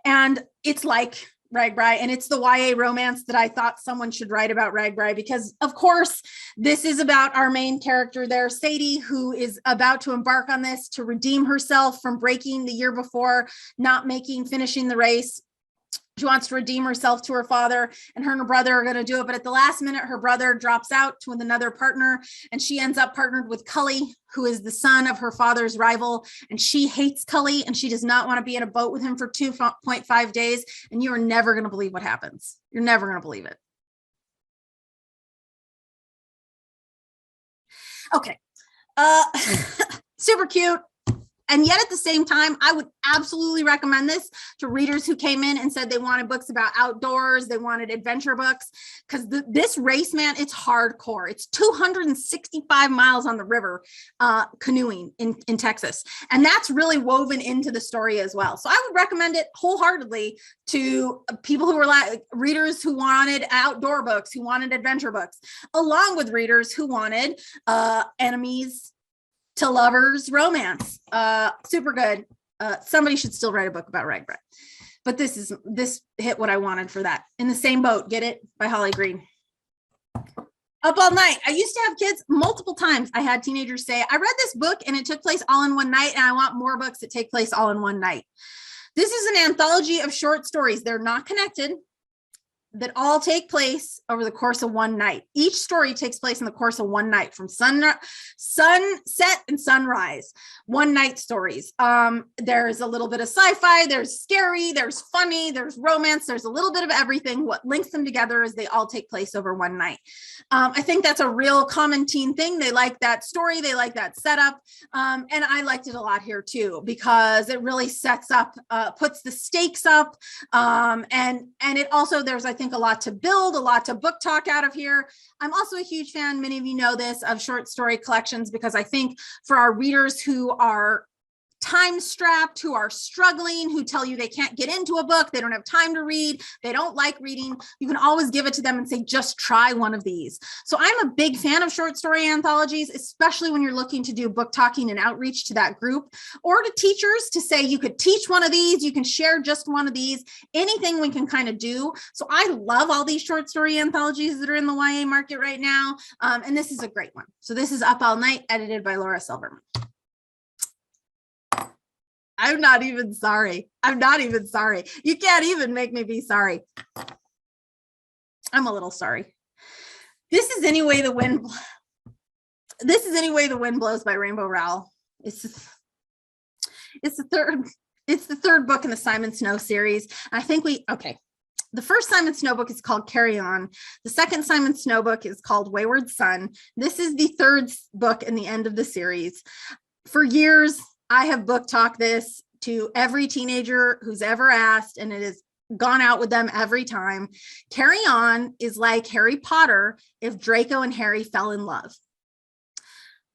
And it's like Ragbri, and it's the YA romance that I thought someone should write about Ragbri, because of course this is about our main character there, Sadie, who is about to embark on this to redeem herself from breaking the year before, finishing the race. She wants to redeem herself to her father, and her and her brother are going to do it. But at the last minute, her brother drops out with another partner, and she ends up partnered with Cully, who is the son of her father's rival. And she hates Cully, and she does not want to be in a boat with him for 2.5 days. And you are never going to believe what happens. You're never going to believe it. Okay. Super cute. And yet at the same time, I would absolutely recommend this to readers who came in and said they wanted books about outdoors, they wanted adventure books, because this race, man, it's hardcore. It's 265 miles on the river canoeing in Texas. And that's really woven into the story as well. So I would recommend it wholeheartedly to people who were like readers who wanted outdoor books, who wanted adventure books, along with readers who wanted enemies to lovers romance. Super good. Somebody should still write a book about Ragbri, but this hit what I wanted for that. In the Same Boat, get it, by Holly Green. Up All Night. I used to have kids multiple times. I had teenagers say, I read this book and it took place all in one night, and I want more books that take place all in one night. This is an anthology of short stories. They're not connected, that all take place over the course of one night. Each story takes place in the course of one night, from sunset and sunrise. One night stories. There's a little bit of sci-fi, there's scary, there's funny, there's romance, there's a little bit of everything. What links them together is they all take place over one night. I think that's a real common teen thing. They like that story, they like that setup. And I liked it a lot here too, because it really sets up, puts the stakes up. And it also, there's, I think, a lot to build, a lot to book talk out of here. I'm also a huge fan, many of you know this, of short story collections, because I think for our readers who are time strapped, who are struggling, who tell you they can't get into a book, they don't have time to read, they don't like reading, you can always give it to them and say, just try one of these. So I'm a big fan of short story anthologies, especially when you're looking to do book talking and outreach to that group, or to teachers to say, you could teach one of these, you can share just one of these, anything we can kind of do. So I love all these short story anthologies that are in the YA market right now. And this is a great one. So this is Up All Night, edited by Laura Silverman. I'm not even sorry. I'm not even sorry. You can't even make me be sorry. I'm a little sorry. This is Any Way the Wind Blows by Rainbow Rowell. It's the third book in the Simon Snow series. I think the first Simon Snow book is called Carry On. The second Simon Snow book is called Wayward Son. This is the third book in the end of the series. For years, I have book talked this to every teenager who's ever asked, and it has gone out with them every time. Carry On is like Harry Potter if Draco and Harry fell in love.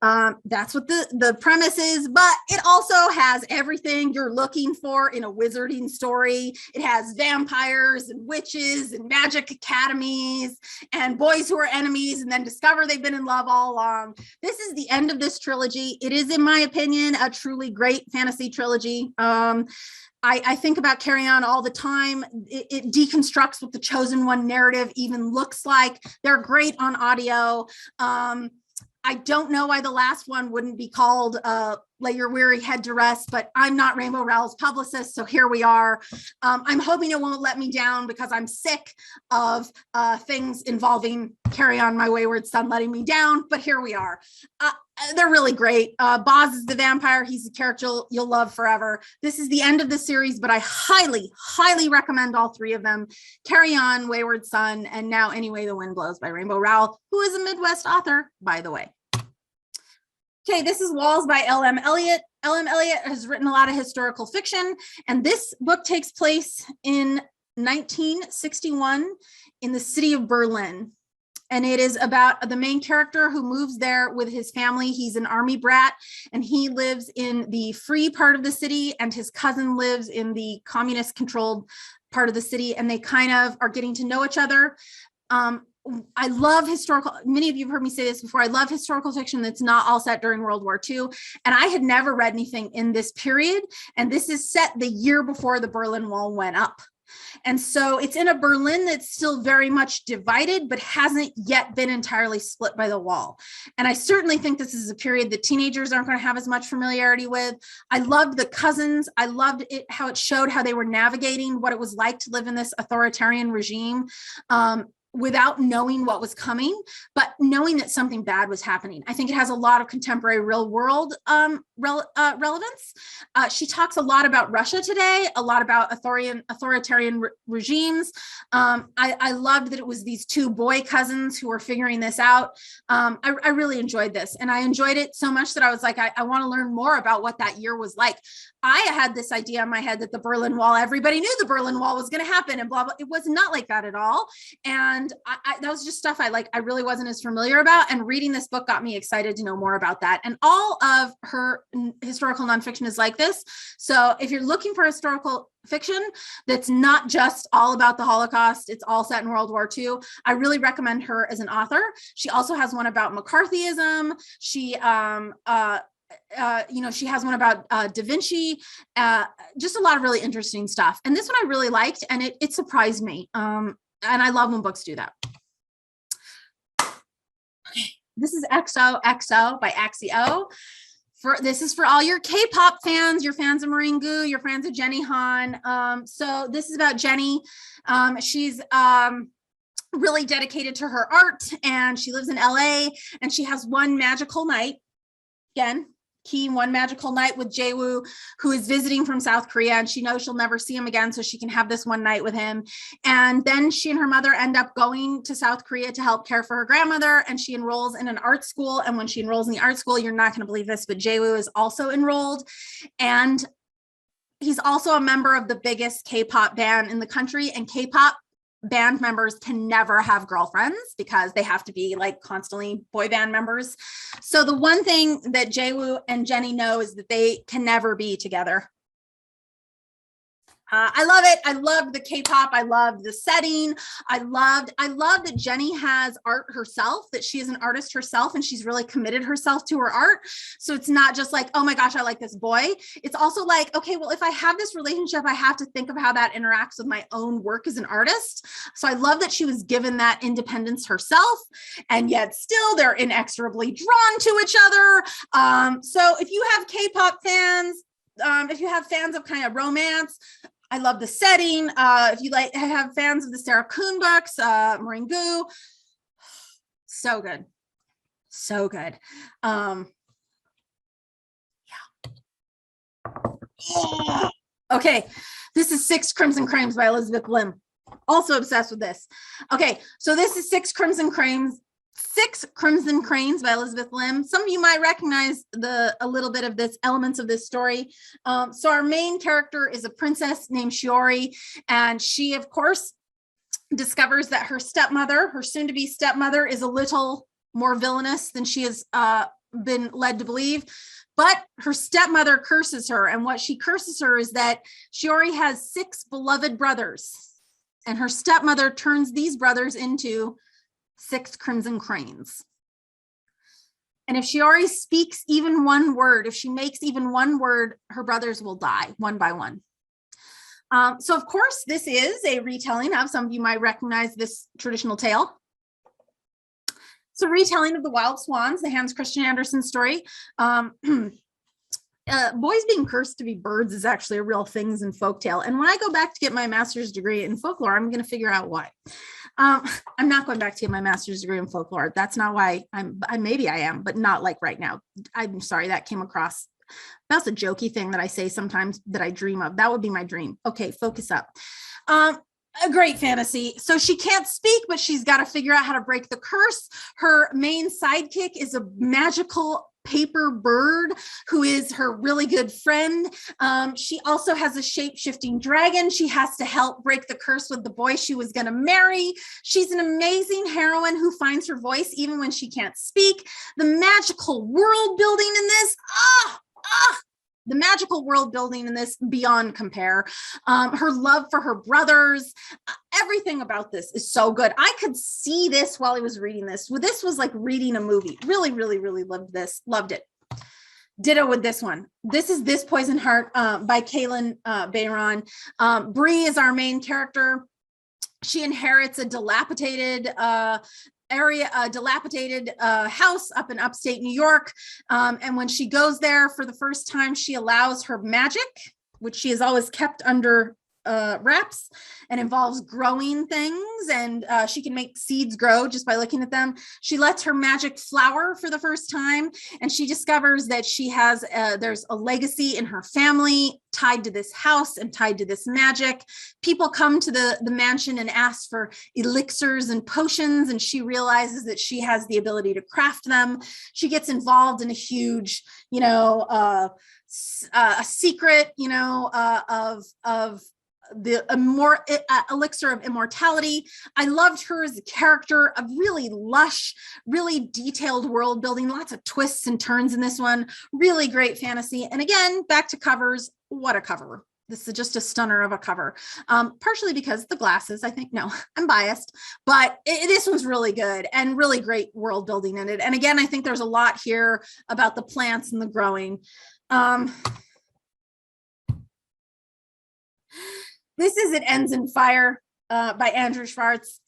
That's what the premise is, but it also has everything you're looking for in a wizarding story. It has vampires and witches and magic academies and boys who are enemies and then discover they've been in love all along. This is the end of this trilogy. It is, in my opinion, a truly great fantasy trilogy. I think about Carry On all the time. It deconstructs what the Chosen One narrative even looks like. They're great on audio. I don't know why the last one wouldn't be called Lay Your Weary Head to Rest, but I'm not Rainbow Rowell's publicist, so here we are. I'm hoping it won't let me down because I'm sick of things involving Carry On My Wayward Son letting me down, but here we are. They're really great. Boz is the vampire. He's a character you'll love forever. This is the end of the series, but I highly, highly recommend all three of them. Carry On, Wayward Son, and now Anyway the Wind Blows by Rainbow Rowell, who is a Midwest author, by the way. Okay, this is Walls by L.M. Eliot. L.M. Eliot has written a lot of historical fiction, and this book takes place in 1961 in the city of Berlin. And it is about the main character who moves there with his family. He's an army brat, and he lives in the free part of the city, and his cousin lives in the communist-controlled part of the city, and they kind of are getting to know each other. I love historical, many of you have heard me say this before, I love historical fiction that's not all set during World War II. And I had never read anything in this period. And this is set the year before the Berlin Wall went up. And so it's in a Berlin that's still very much divided, but hasn't yet been entirely split by the wall. And I certainly think this is a period that teenagers aren't going to have as much familiarity with. I loved the cousins. I loved it, how it showed how they were navigating what it was like to live in this authoritarian regime. Without knowing what was coming, but knowing that something bad was happening. I think it has a lot of contemporary real world relevance. She talks a lot about Russia today, a lot about authoritarian regimes. I loved that it was these two boy cousins who were figuring this out. I really enjoyed this, and I enjoyed it so much that I was like, I want to learn more about what that year was like. I had this idea in my head that the Berlin Wall, everybody knew the Berlin Wall was going to happen and blah, blah. It was not like that at all. And that was just stuff I really wasn't as familiar about. And reading this book got me excited to know more about that. And all of her historical nonfiction is like this. So if you're looking for historical fiction that's not just all about the Holocaust, it's all set in World War II, I really recommend her as an author. She also has one about McCarthyism. She she has one about Da Vinci, just a lot of really interesting stuff. And this one I really liked, and it surprised me. And I love when books do that. Okay, this is XOXO by Axio. This is for all your K-pop fans, your fans of Maringu, your fans of Jenny Han. So this is about Jenny. She's really dedicated to her art, and she lives in LA, and she has one magical night. Again, one magical night with Jae-woo, who is visiting from South Korea, and she knows she'll never see him again, so she can have this one night with him. And then she and her mother end up going to South Korea to help care for her grandmother, and she enrolls in an art school. And when she enrolls in the art school, you're not going to believe this, but Jae-woo is also enrolled, and he's also a member of the biggest K-pop band in the country. And K-pop band members can never have girlfriends because they have to be like constantly boy band members. So the one thing that Jae-woo and Jenny know is that they can never be together. I love it. I loved the K-pop. I loved the setting. I loved that Jenny has art herself, that she is an artist herself, and she's really committed herself to her art. So it's not just like, oh my gosh, I like this boy. It's also like, okay, well, if I have this relationship, I have to think of how that interacts with my own work as an artist. So I love that she was given that independence herself, and yet still they're inexorably drawn to each other. So if you have K-pop fans, if you have fans of kind of romance, I love the setting. If you have fans of the Sarah Kuhn books, Maringu, so good, so good. Yeah. Okay, this is Six Crimson Crames by Elizabeth Lim. Also obsessed with this. Okay, so this is Six Crimson Crames by Elizabeth Lim. Some of you might recognize a little bit of this elements of this story. So our main character is a princess named Shiori, and she, of course, discovers that her stepmother, her soon-to-be stepmother, is a little more villainous than she is been led to believe. But her stepmother curses her. And what she curses her is that Shiori has 6 beloved brothers. And her stepmother turns these brothers into 6 crimson cranes. And if Shiori speaks even one word, if she makes even one word, her brothers will die one by one. So of course, this is a retelling of, some of you might recognize this traditional tale. It's a retelling of the Wild Swans, the Hans Christian Andersen story. Boys being cursed to be birds is actually a real thing in folktale. And when I go back to get my master's degree in folklore, I'm going to figure out why. I'm not going back to get my master's degree in folklore. That's not why maybe I am, but not like right now. I'm sorry, that came across. That's a jokey thing that I say sometimes that I dream of. That would be my dream. Okay, focus up. A great fantasy. So she can't speak, but she's got to figure out how to break the curse. Her main sidekick is a magical paper bird who is her really good friend. She also has a shape-shifting dragon. She has to help break the curse with the boy she was going to marry. She's an amazing heroine who finds her voice even when she can't speak. The magical world building in this, the magical world building in this, beyond compare. Her love for her brothers, everything about this is so good. I could see this while I was reading this. This was like reading a movie. Really, really, really loved this. Loved it. Ditto with this one. This is This Poison Heart by Kaylin Bayron. Bree is our main character. She inherits a dilapidated house up in upstate New York. And when she goes there for the first time, she allows her magic, which she has always kept under wraps, and involves growing things. And she can make seeds grow just by looking at them. She lets her magic flower for the first time. And she discovers that she has, there's a legacy in her family tied to this house and tied to this magic. People come to the mansion and ask for elixirs and potions, and she realizes that she has the ability to craft them. She gets involved in a huge, a secret, of the elixir of immortality. I loved her as a character, a really lush, really detailed world building, lots of twists and turns in this one. Really great fantasy. And again, back to covers. What a cover. This is just a stunner of a cover. Partially because the glasses, I think, no, I'm biased, but this one's really good and really great world building in it. And again, I think there's a lot here about the plants and the growing. This is It Ends in Fire by Andrew Schwartz.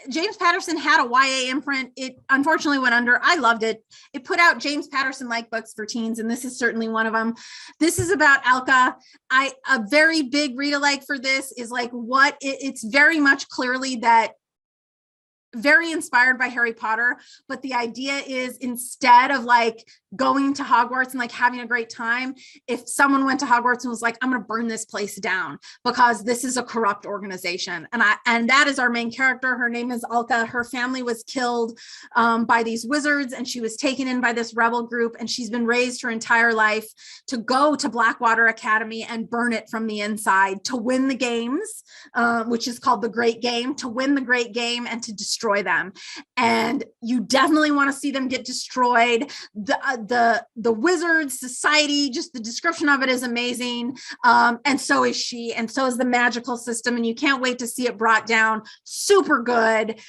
James Patterson had a YA imprint. It unfortunately went under. I loved it. It put out James Patterson-like books for teens, and this is certainly one of them. This is about Alka. A very big read-alike for this is like it's very much clearly that very inspired by Harry Potter, but the idea is instead of like going to Hogwarts and like having a great time, if someone went to Hogwarts and was like, I'm going to burn this place down because this is a corrupt organization. And that is our main character. Her name is Alka. Her family was killed by these wizards, and she was taken in by this rebel group, and she's been raised her entire life to go to Blackwater Academy and burn it from the inside to win the games, which is called the Great Game, to win the Great Game and to destroy them. And you definitely want to see them get destroyed. The wizard society, just the description of it is amazing. And so is she, and so is the magical system. And you can't wait to see it brought down. Super good.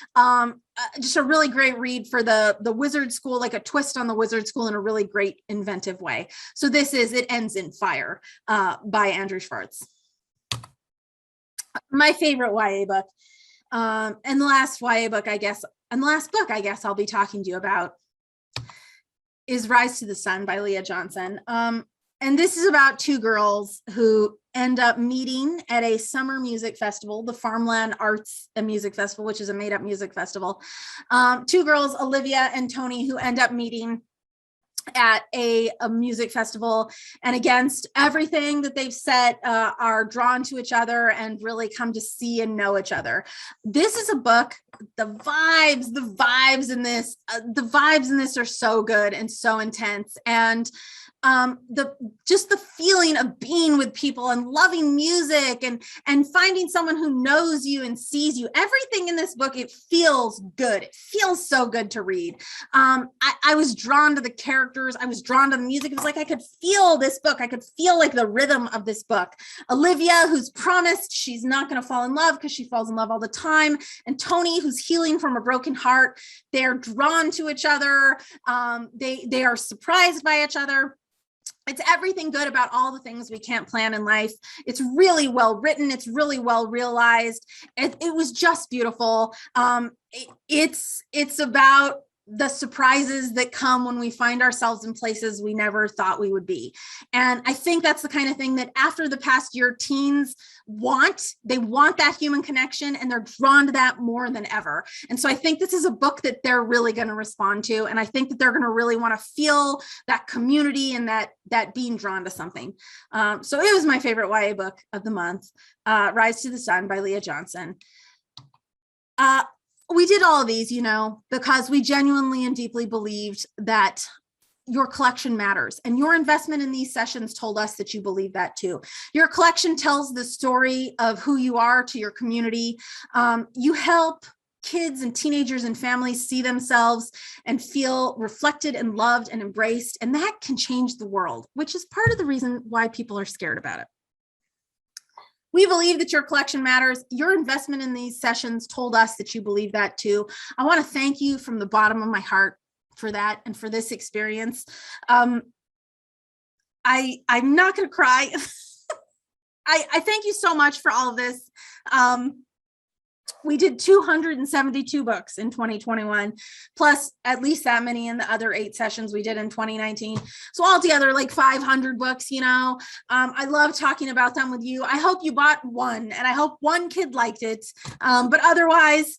Just a really great read for the wizard school, like a twist on the wizard school in a really great inventive way. So this is It Ends in Fire by Andrew Schwartz. My favorite YA book. And the last YA book, I guess, and the last book I guess I'll be talking to you about is Rise to the Sun by Leah Johnson. And this is about 2 girls who end up meeting at a summer music festival, the Farmland Arts and Music Festival, which is a made-up music festival. 2 girls, Olivia and Tony, who end up meeting at a music festival, and against everything that they've set, are drawn to each other and really come to see and know each other. This is a book, the vibes in this are so good and so intense. And just the feeling of being with people and loving music and finding someone who knows you and sees you. Everything in this book, it feels good. It feels so good to read. I was drawn to the characters. I was drawn to the music. It was like I could feel this book. I could feel like the rhythm of this book. Olivia, who's promised she's not going to fall in love because she falls in love all the time, and Tony, who's healing from a broken heart. They're drawn to each other. They are surprised by each other. It's everything good about all the things we can't plan in life. It's really well written. It's really well realized. It was just beautiful. It's about the surprises that come when we find ourselves in places we never thought we would be. And I think that's the kind of thing that after the past year, teens they want that human connection, and they're drawn to that more than ever. And so I think this is a book that they're really going to respond to. And I think that they're going to really want to feel that community and that being drawn to something. So it was my favorite YA book of the month, Rise to the Sun by Leah Johnson. We did all of these, because we genuinely and deeply believed that your collection matters, and your investment in these sessions told us that you believe that too. Your collection tells the story of who you are to your community. You help kids and teenagers and families see themselves and feel reflected and loved and embraced, and that can change the world, which is part of the reason why people are scared about it. We believe that your collection matters. Your investment in these sessions told us that you believe that too. I want to thank you from the bottom of my heart for that and for this experience. I'm not going to cry. I thank you so much for all of this. We did 272 books in 2021, plus at least that many in the other 8 sessions we did in 2019. So altogether, like 500 books, I love talking about them with you. I hope you bought one, and I hope one kid liked it. But otherwise,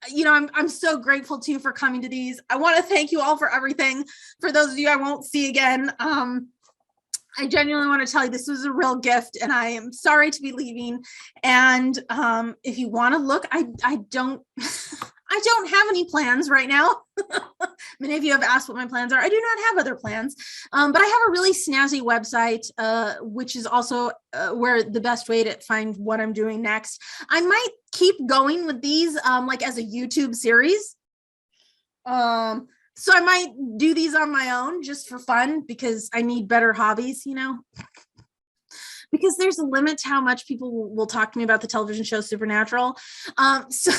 I'm so grateful to you for coming to these. I want to thank you all for everything. For those of you I won't see again, I genuinely want to tell you this was a real gift, and I am sorry to be leaving. And if you want to look, I don't have any plans right now. Many of you have asked what my plans are. I do not have other plans, but I have a really snazzy website, which is also where the best way to find what I'm doing next. I might keep going with these like as a YouTube series. So I might do these on my own just for fun, because I need better hobbies, because there's a limit to how much people will talk to me about the television show Supernatural. So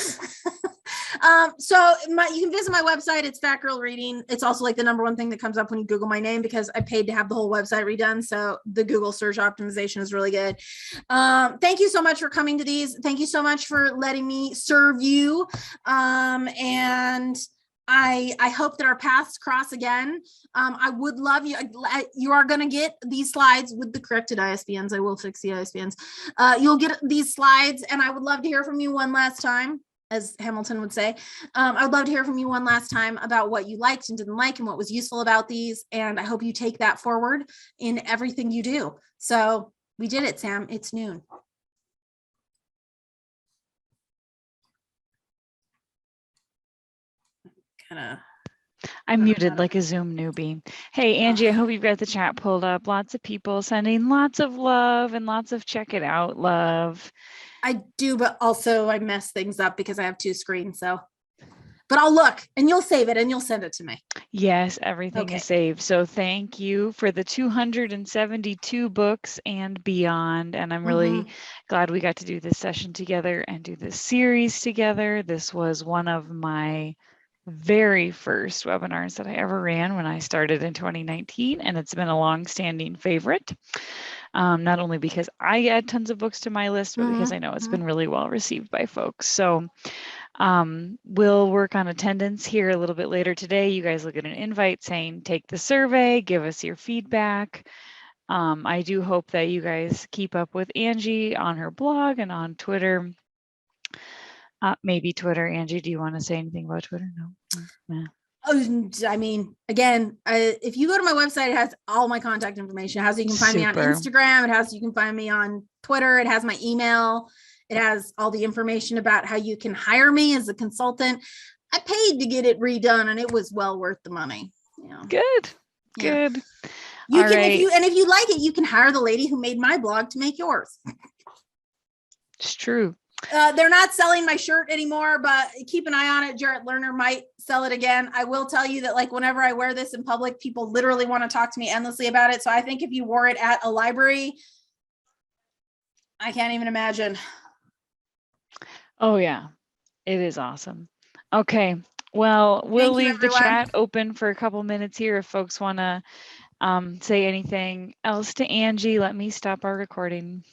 you can visit my website. It's Fat Girl Reading. It's also like the #1 thing that comes up when you Google my name, because I paid to have the whole website redone. So the Google search optimization is really good. Thank you so much for coming to these. Thank you so much for letting me serve you. And I hope that our paths cross again. I would love you. You are going to get these slides with the corrected ISBNs. I will fix the ISBNs. You'll get these slides, and I would love to hear from you one last time, as Hamilton would say. I would love to hear from you one last time about what you liked and didn't like and what was useful about these. And I hope you take that forward in everything you do. So we did it, Sam. It's noon. I'm muted like a Zoom newbie. Hey, Angie, I hope you've got the chat pulled up. Lots of people sending lots of love and lots of check it out love. I do, but also I mess things up because I have 2 screens. But I'll look, and you'll save it and you'll send it to me. Yes, everything is saved. So thank you for the 272 books and beyond. And I'm really glad we got to do this session together and do this series together. This was one of my very first webinars that I ever ran when I started in 2019, and it's been a long-standing favorite. Not only because I add tons of books to my list, but because I know it's been really well received by folks. So we'll work on attendance here a little bit later today. You guys will get an invite saying, take the survey, give us your feedback. I do hope that you guys keep up with Angie on her blog and on Twitter. Maybe Twitter. Angie, do you want to say anything about Twitter? No. I mean, again, if you go to my website, it has all my contact information. It has you can find me on Instagram. It has you can find me on Twitter. It has my email. It has all the information about how you can hire me as a consultant. I paid to get it redone, and it was well worth the money. Good. You All can, right. if you like it, you can hire the lady who made my blog to make yours. It's true. They're not selling my shirt anymore, but keep an eye on it. Jarrett Lerner might sell it again. I will tell you that, like, whenever I wear this in public, people literally want to talk to me endlessly about it. So I think if you wore it at a library, I can't even imagine. Oh yeah, it is awesome. Okay, well, we'll leave the chat open for a couple minutes here if folks want to say anything else to Angie. Let me stop our recording.